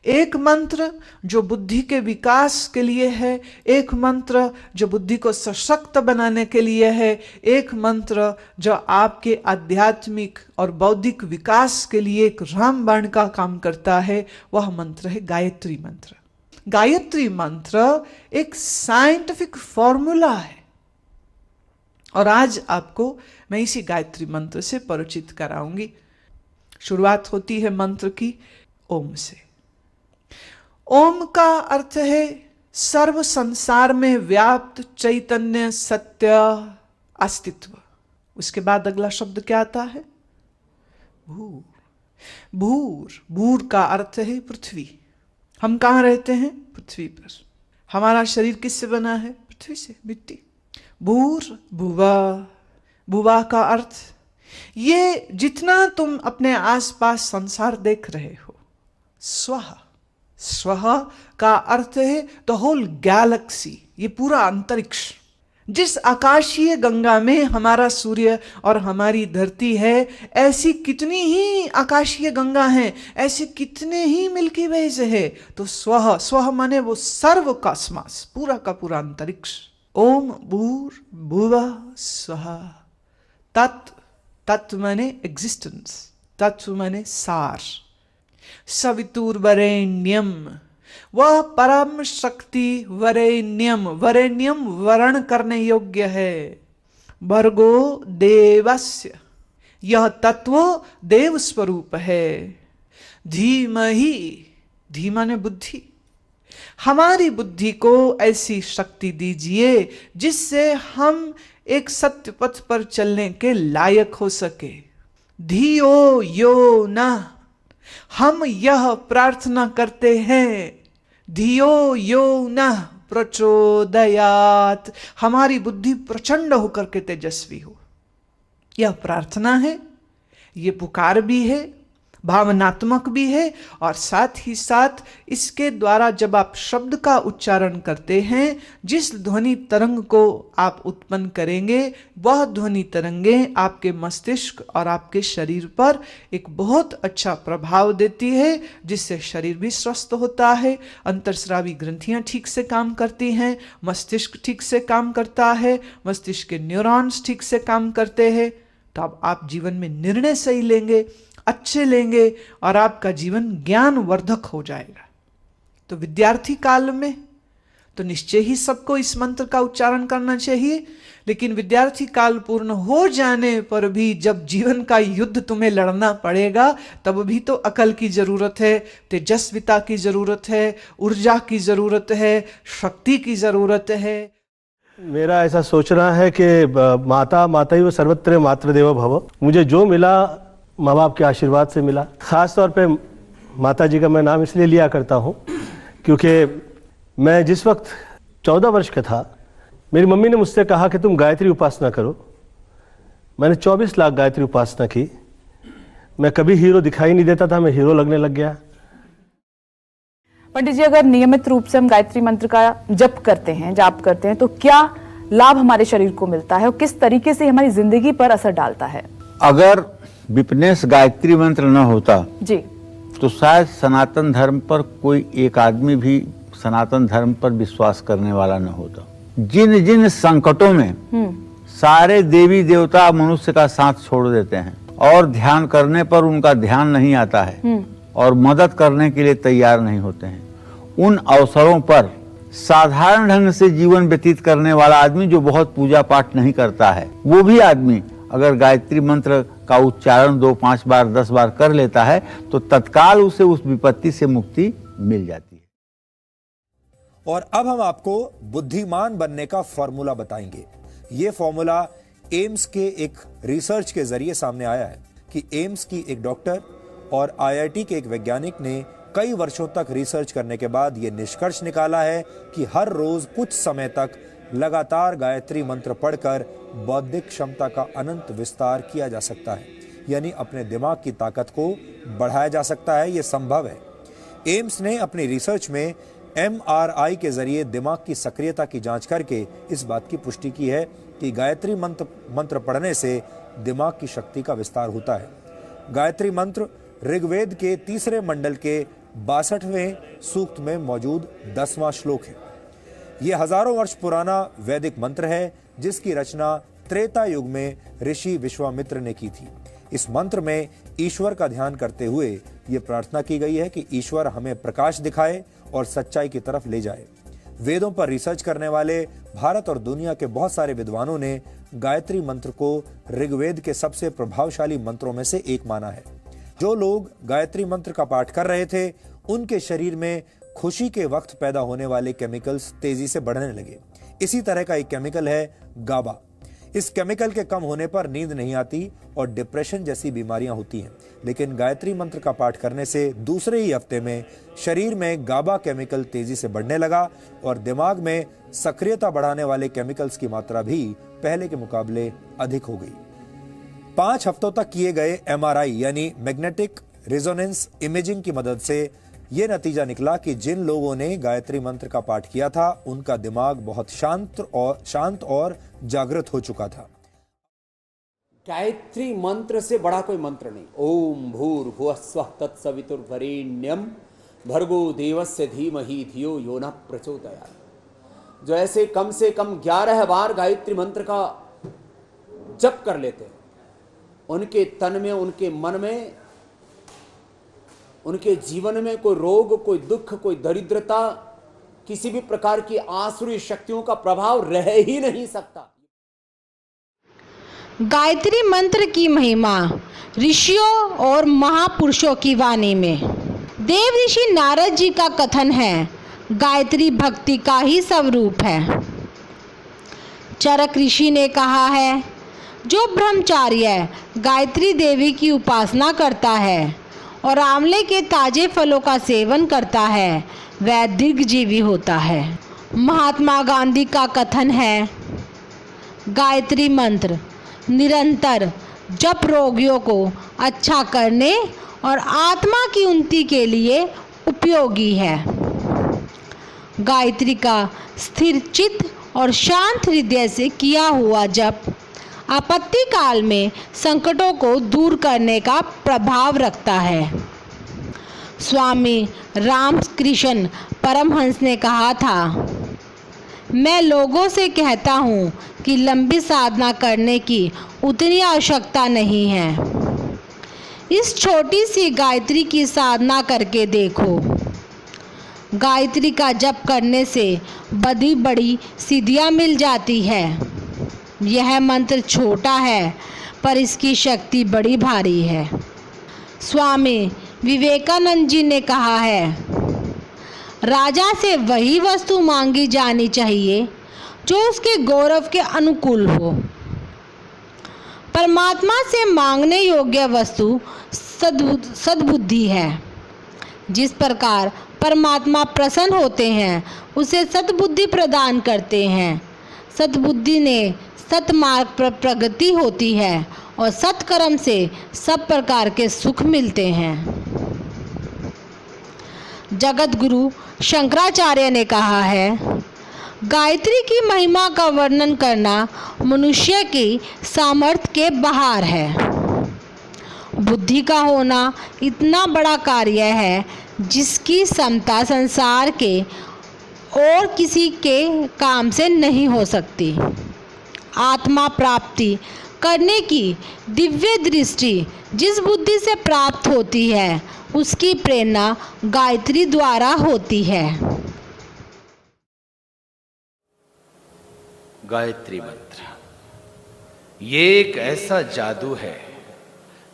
एक मंत्र जो बुद्धि के विकास के लिए है, एक मंत्र जो बुद्धि को सशक्त बनाने के लिए है, एक मंत्र जो आपके आध्यात्मिक और बौद्धिक विकास के लिए एक रामबाण का काम करता है, वह मंत्र है गायत्री मंत्र। गायत्री मंत्र एक साइंटिफिक फॉर्मूला है और आज आपको मैं इसी गायत्री मंत्र से परिचित कराऊंगी। शुरुआत होती है मंत्र की ओम से। ओम का अर्थ है सर्व संसार में व्याप्त चैतन्य सत्य अस्तित्व। उसके बाद अगला शब्द क्या आता है? भूर। भूर, भूर का अर्थ है पृथ्वी। हम कहाँ रहते हैं? पृथ्वी पर। हमारा शरीर किससे बना है? पृथ्वी से, मिट्टी। भूर भुवा। भुवा का अर्थ ये जितना तुम अपने आसपास संसार देख रहे हो। स्वः, स्वः का अर्थ है द होल गैलेक्सी, ये पूरा अंतरिक्ष। जिस आकाशीय गंगा में हमारा सूर्य और हमारी धरती है, ऐसी कितनी ही आकाशीय गंगा हैं, ऐसे कितने ही मिल्की वेज है। तो स्वः, स्वः माने वो सर्व कॉस्मॉस, पूरा का पूरा अंतरिक्ष। ओम भूर भुवः स्वः। तत्, तत्व माने एग्जिस्टेंस, तत्व माने सार। सवितुर्वरेण्यम, वह परम शक्ति वरेण्यम, वरेण्यम वर्ण करने योग्य है। भर्गो देवस्य, यह तत्व देव स्वरूप है। धीमहि, धीमा ने बुद्धि, हमारी बुद्धि को ऐसी शक्ति दीजिए जिससे हम एक सत्य पथ पर चलने के लायक हो सके। धियो यो न, हम यह प्रार्थना करते हैं। धियो यो न प्रचोदयात, हमारी बुद्धि प्रचंड होकर के तेजस्वी हो। यह प्रार्थना है, ये पुकार भी है, भावनात्मक भी है, और साथ ही साथ इसके द्वारा जब आप शब्द का उच्चारण करते हैं, जिस ध्वनि तरंग को आप उत्पन्न करेंगे, वह ध्वनि तरंगें आपके मस्तिष्क और आपके शरीर पर एक बहुत अच्छा प्रभाव देती है, जिससे शरीर भी स्वस्थ होता है, अंतर्स्रावी ग्रंथियां ठीक से काम करती हैं, मस्तिष्क ठीक से काम करता है, मस्तिष्क के न्यूरॉन्स ठीक से काम करते हैं। तो अब आप जीवन में निर्णय सही लेंगे, अच्छे लेंगे, और आपका जीवन ज्ञानवर्धक हो जाएगा। तो विद्यार्थी काल में तो निश्चय ही सबको इस मंत्र का उच्चारण करना चाहिए, लेकिन विद्यार्थी काल पूर्ण हो जाने पर भी जब जीवन का युद्ध तुम्हें लड़ना पड़ेगा, तब भी तो अकल की जरूरत है, तेजस्विता की जरूरत है, ऊर्जा की जरूरत है, शक्ति की जरूरत है। मेरा ऐसा सोचना है कि माता मातैव सर्वत्र मातृदेवो भव। मुझे जो मिला माँ बाप के आशीर्वाद से मिला। ख़ास तौर पे माता जी का मैं नाम इसलिए लिया करता हूँ क्योंकि मैं जिस वक्त 14 वर्ष का था, मेरी मम्मी ने मुझसे कहा कि तुम गायत्री उपासना करो। मैंने 24 लाख गायत्री उपासना की। मैं कभी हीरो दिखाई नहीं देता था, मैं हीरो लगने लग गया। पंडित जी, अगर नियमित रूप से हम गायत्री मंत्र का जप करते हैं, जाप करते हैं, तो क्या लाभ हमारे शरीर को मिलता है और किस तरीके से हमारी जिंदगी पर असर डालता है? अगर विपनेश गायत्री मंत्र न होता जी, तो शायद सनातन धर्म पर कोई एक आदमी भी सनातन धर्म पर विश्वास करने वाला न होता। जिन जिन संकटों में सारे देवी देवता मनुष्य का साथ छोड़ देते हैं और ध्यान करने पर उनका ध्यान नहीं आता है और मदद करने के लिए तैयार नहीं होते हैं, उन अवसरों पर साधारण ढंग से जीवन व्यतीत करने वाला आदमी जो बहुत पूजा पाठ नहीं करता है, वो भी आदमी अगर गायत्री मंत्र का उच्चारण 2, 5 बार 10 बार कर लेता है तो तत्काल उसे उस विपत्ति से मुक्ति मिल जाती है। और अब हम आपको बुद्धिमान बनने का फॉर्मूला बताएंगे। ये फॉर्मूला एम्स के एक रिसर्च के जरिए सामने आया है कि एम्स की एक डॉक्टर और आईआईटी के एक वैज्ञानिक ने कई वर्षों तक रिसर्च करने के बाद यह निष्कर्ष निकाला है कि हर रोज कुछ समय तक लगातार गायत्री मंत्र पढ़कर बौद्धिक क्षमता का अनंत विस्तार किया जा सकता है, यानी अपने दिमाग की ताकत को बढ़ाया जा सकता है। यह संभव है। एम्स ने अपनी रिसर्च में एमआरआई के जरिए दिमाग की सक्रियता की जांच करके इस बात की पुष्टि की है कि गायत्री मंत्र पढ़ने से दिमाग की शक्ति का विस्तार होता है। गायत्री मंत्र ऋग्वेद के 3 मंडल के 62वें सूक्त में मौजूद 10वां श्लोक है। यह हजारों वर्ष पुराना वैदिक मंत्र है जिसकी रचना त्रेता युग में ऋषि विश्वामित्र ने की थी। इस मंत्र में ईश्वर का ध्यान करते हुए यह प्रार्थना की गई है कि ईश्वर हमें प्रकाश दिखाए और सच्चाई की तरफ ले जाए। वेदों पर रिसर्च करने वाले भारत और दुनिया के बहुत सारे विद्वानों ने गायत्री मंत्र को ऋग्वेद के सबसे प्रभावशाली मंत्रों में से एक माना है। जो लोग गायत्री मंत्र का पाठ कर रहे थे उनके शरीर में खुशी के वक्त पैदा होने वाले केमिकल्स तेजी से बढ़ने लगे। इसी तरह का एक केमिकल है गाबा। इस केमिकल के कम होने पर नींद नहीं आती और डिप्रेशन जैसी बीमारियां होती हैं। लेकिन गायत्री मंत्र का पाठ करने से दूसरे ही हफ्ते में शरीर में गाबा केमिकल तेजी से बढ़ने लगा और दिमाग में सक्रियता बढ़ाने वाले केमिकल्स की मात्रा भी पहले के मुकाबले अधिक हो गई। 5 हफ्तों तक किए गए MRI यानी मैग्नेटिक रेजोनेंस इमेजिंग की मदद से यह नतीजा निकला कि जिन लोगों ने गायत्री मंत्र का पाठ किया था उनका दिमाग बहुत शांत और जागृत हो चुका था। गायत्री मंत्र से बड़ा कोई मंत्र नहीं। ओम भूर्भुवः स्वः तत्सवितुर्वरेण्यं भर्गो देवस्य धीमहि धियो यो नः प्रचोदयात्। जो ऐसे कम से कम 11 बार गायत्री मंत्र का जप कर लेते हैं उनके तन में, उनके मन में, उनके जीवन में कोई रोग, कोई दुख, कोई दरिद्रता, किसी भी प्रकार की आसुरी शक्तियों का प्रभाव रह ही नहीं सकता। गायत्री मंत्र की महिमा ऋषियों और महापुरुषों की वाणी में। देव ऋषि नारद जी का कथन है, गायत्री भक्ति का ही स्वरूप है। चरक ऋषि ने कहा है, जो ब्रह्मचार्य गायत्री देवी की उपासना करता है और आंवले के ताजे फलों का सेवन करता है वह दीर्घजीवी होता है। महात्मा गांधी का कथन है, गायत्री मंत्र निरंतर जप रोगियों को अच्छा करने और आत्मा की उन्नति के लिए उपयोगी है। गायत्री का स्थिर चित्त और शांत हृदय से किया हुआ जप आपत्ति काल में संकटों को दूर करने का प्रभाव रखता है। स्वामी रामकृष्ण परमहंस ने कहा था, मैं लोगों से कहता हूँ कि लंबी साधना करने की उतनी आवश्यकता नहीं है। इस छोटी सी गायत्री की साधना करके देखो। गायत्री का जप करने से बड़ी बड़ी सिद्धियाँ मिल जाती है। यह मंत्र छोटा है पर इसकी शक्ति बड़ी भारी है। स्वामी विवेकानंद जी ने कहा है, राजा से वही वस्तु मांगी जानी चाहिए जो उसके गौरव के अनुकूल हो। परमात्मा से मांगने योग्य वस्तु सद्बुद्धि है। जिस प्रकार परमात्मा प्रसन्न होते हैं उसे सद्बुद्धि प्रदान करते हैं। सद्बुद्धि ने सत्मार्ग पर प्रगति होती है और सत्कर्म से सब प्रकार के सुख मिलते हैं। जगत गुरु शंकराचार्य ने कहा है, गायत्री की महिमा का वर्णन करना मनुष्य की सामर्थ्य के बाहर है। बुद्धि का होना इतना बड़ा कार्य है जिसकी क्षमता संसार के और किसी के काम से नहीं हो सकती। आत्मा प्राप्ति करने की दिव्य दृष्टि जिस बुद्धि से प्राप्त होती है उसकी प्रेरणा गायत्री द्वारा होती है। गायत्री मंत्र ये एक ऐसा जादू है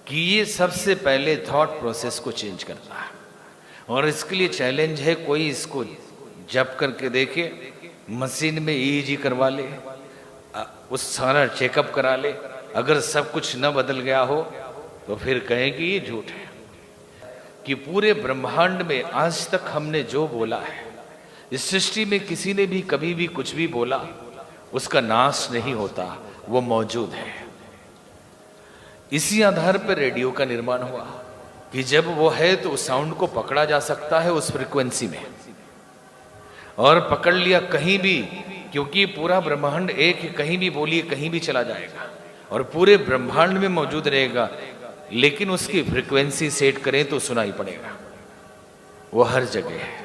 कि ये सबसे पहले थॉट प्रोसेस को चेंज करता है और इसके लिए चैलेंज है, कोई इसको जप करके देखे, मशीन में EEG करवा ले, उस सारा चेकअप करा ले, अगर सब कुछ न बदल गया हो तो फिर कहें कि ये झूठ है। कि पूरे ब्रह्मांड में आज तक हमने जो बोला है, इस सृष्टि में किसी ने भी कभी भी कुछ भी बोला उसका नाश नहीं होता, वो मौजूद है। इसी आधार पर रेडियो का निर्माण हुआ कि जब वो है तो उस साउंड को पकड़ा जा सकता है उस फ्रीक्वेंसी में, और पकड़ लिया कहीं भी, क्योंकि पूरा ब्रह्मांड एक, कहीं भी बोलिए कहीं भी चला जाएगा और पूरे ब्रह्मांड में मौजूद रहेगा, लेकिन उसकी फ्रीक्वेंसी सेट करें तो सुनाई पड़ेगा। वो हर जगह है।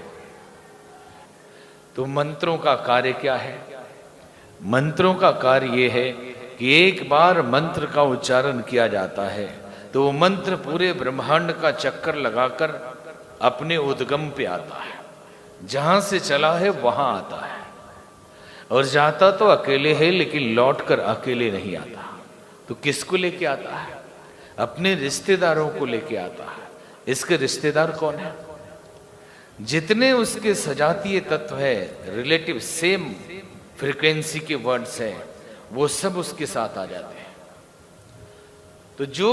तो मंत्रों का कार्य क्या है? मंत्रों का कार्य ये है कि एक बार मंत्र का उच्चारण किया जाता है तो वो मंत्र पूरे ब्रह्मांड का चक्कर लगाकर अपने उद्गम पे आता है, जहां से चला है वहां आता है, और जाता तो अकेले है लेकिन लौटकर अकेले नहीं आता। तो किसको लेके आता है? अपने रिश्तेदारों को लेके आता है। इसके रिश्तेदार कौन है? जितने उसके सजातीय तत्व है, रिलेटिव सेम फ्रीक्वेंसी के वर्ड्स हैं, वो सब उसके साथ आ जाते हैं। तो जो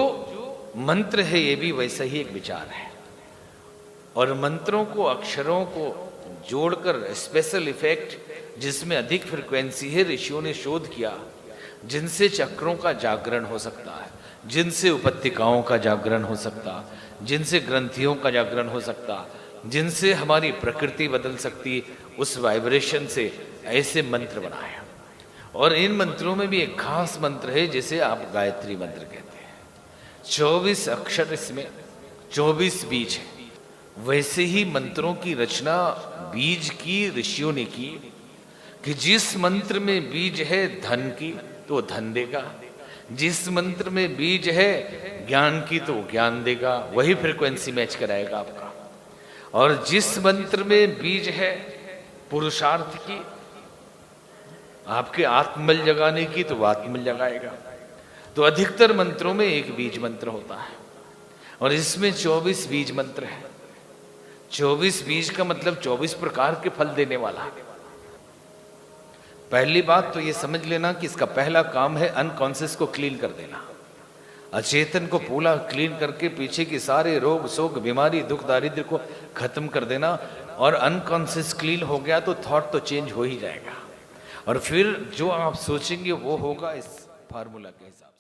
मंत्र है ये भी वैसा ही एक विचार है, और मंत्रों को, अक्षरों को जोड़कर स्पेशल इफेक्ट जिसमें अधिक फ्रीक्वेंसी है, ऋषियों ने शोध किया, जिनसे चक्रों का जागरण हो सकता है, जिनसे उपत्यकाओं का जागरण हो सकता, जिनसे ग्रंथियों का जागरण हो सकता, जिनसे हमारी प्रकृति बदल सकती, उस वाइब्रेशन से ऐसे मंत्र बनाए। और इन मंत्रों में भी एक खास मंत्र है जिसे आप गायत्री मंत्र कहते हैं। 24 अक्षर, इसमें 24 बीज है। वैसे ही मंत्रों की रचना बीज की ऋषियों ने की कि जिस मंत्र में बीज है धन की तो धन देगा, जिस मंत्र में बीज है ज्ञान की तो ज्ञान देगा, वही फ्रीक्वेंसी मैच कराएगा आपका। और जिस मंत्र में बीज है पुरुषार्थ की, आपके आत्मबल जगाने की, तो वो आत्मबल जगाएगा। तो अधिकतर मंत्रों में एक बीज मंत्र होता है, और इसमें 24 बीज मंत्र है। 24 बीज का मतलब 24 प्रकार के फल देने वाला। पहली बात तो ये समझ लेना कि इसका पहला काम है अनकॉन्शियस को क्लीन कर देना, अचेतन को पूरा क्लीन करके पीछे की सारे रोग, शोक, बीमारी, दुख, दारिद्र्य को खत्म कर देना। और अनकॉन्शियस क्लीन हो गया तो थॉट तो चेंज हो ही जाएगा, और फिर जो आप सोचेंगे वो होगा इस फार्मूला के हिसाब से।